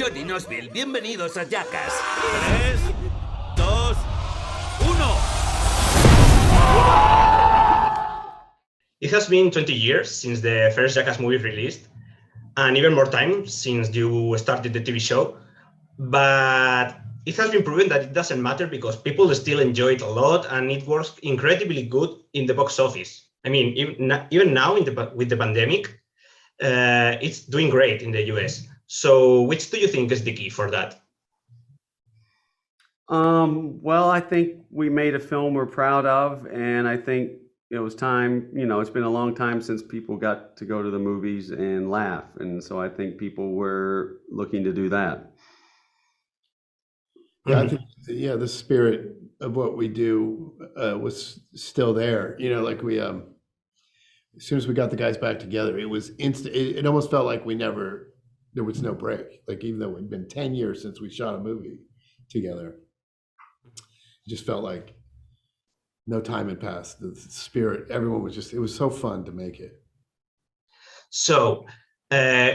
Johnny Knoxville. Bienvenidos a Jackass. 3, 2, 1. It has been 20 years since the first Jackass movie released, and even more time since you started the TV show. But it has been proven that it doesn't matter because people still enjoy it a lot, and it works incredibly good in the box office. I mean, even now with the pandemic, it's doing great in the US. So which do you think is the key for that? Well, I think we made a film we're proud of, and I think it was time, it's been a long time since people got to go to the movies and laugh. And so I think people were looking to do that. Yeah, I think, the spirit of what we do was still there. Like we, as soon as we got the guys back together, it was instant. It almost felt like there was no break. Like even though it'd been 10 years since we shot a movie together, it just felt like no time had passed. The spirit, everyone was it was so fun to make it. So,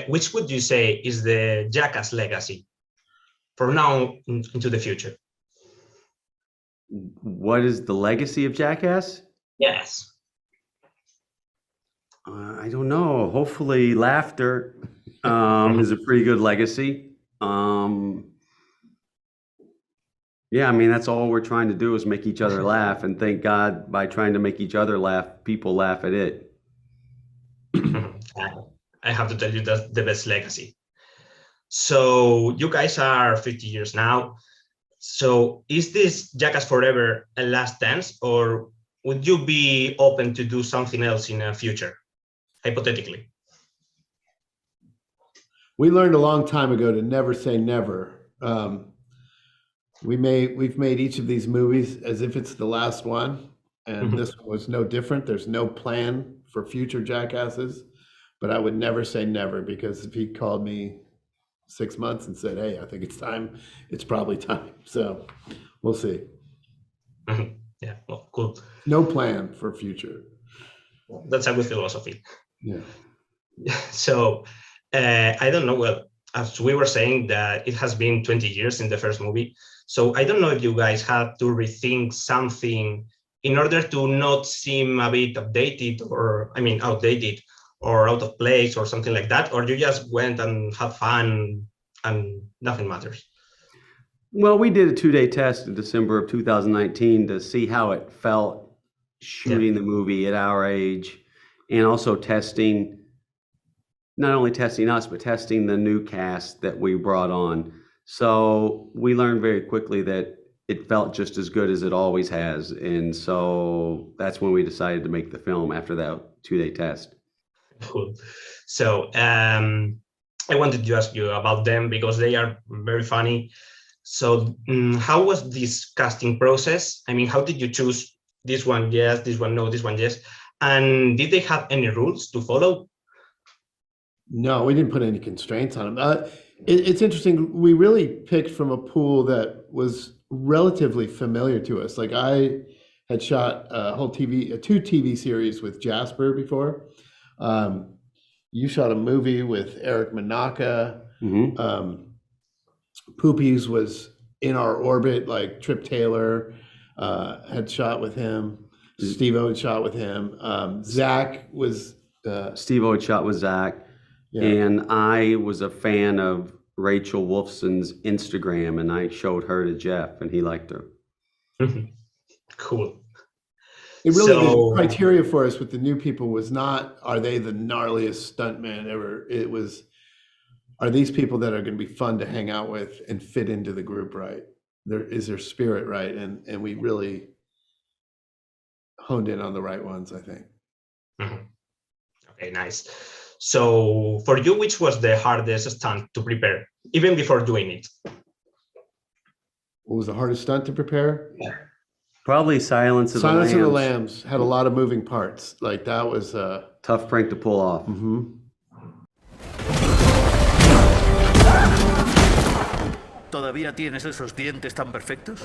which would you say is the Jackass legacy from now into the future? What is the legacy of Jackass? Yes. I don't know. Hopefully laughter is a pretty good legacy. Yeah, I mean, that's all we're trying to do is make each other laugh. And thank God by trying to make each other laugh, people laugh at it. I have to tell you that's the best legacy. So you guys are 50 years now. So is this Jackass Forever a last dance, or would you be open to do something else in the future, hypothetically? We learned a long time ago to never say never. We've made each of these movies as if it's the last one, and this one was no different. There's no plan for future Jackasses, but I would never say never, because if he called me 6 months and said, "Hey, I think it's time," it's probably time. So we'll see. Yeah, well, cool. No plan for future. That's a good philosophy. Yeah. So I don't know. Well, as we were saying, that it has been 20 years in the first movie. So I don't know if you guys had to rethink something in order to not seem a bit outdated or out of place or something like that, or you just went and had fun and nothing matters? Well, we did a 2-day test in December of 2019 to see how it felt shooting the movie at our age, and also not only testing us, but testing the new cast that we brought on. So we learned very quickly that it felt just as good as it always has. And so that's when we decided to make the film after that 2-day test. Cool. So I wanted to ask you about them because they are very funny. So how was this casting process? I mean, how did you choose this one yes, this one no, this one yes? And did they have any rules to follow? No, we didn't put any constraints on them. It's interesting. We really picked from a pool that was relatively familiar to us. Like I had shot two TV series with Jasper before. You shot a movie with Eric Manaka. Poopies was in our orbit, like Trip Taylor had shot with him. Steve-O had shot with him. Zach was... Steve-O had shot with Zach. Yeah. And I was a fan of Rachel Wolfson's Instagram, and I showed her to Jeff, and he liked her. Cool. It really, the criteria for us with the new people was not, are they the gnarliest stuntman ever? It was, are these people that are going to be fun to hang out with and fit into the group right? Is their spirit right? And we really honed in on the right ones, I think. Okay, nice. So for you, which was the hardest stunt to prepare, even before doing it? What was the hardest stunt to prepare? Yeah. Probably Silence of the Lambs. Silence of the Lambs had a lot of moving parts. Like that was a tough prank to pull off. ¿Todavía tienes esos dientes tan perfectos?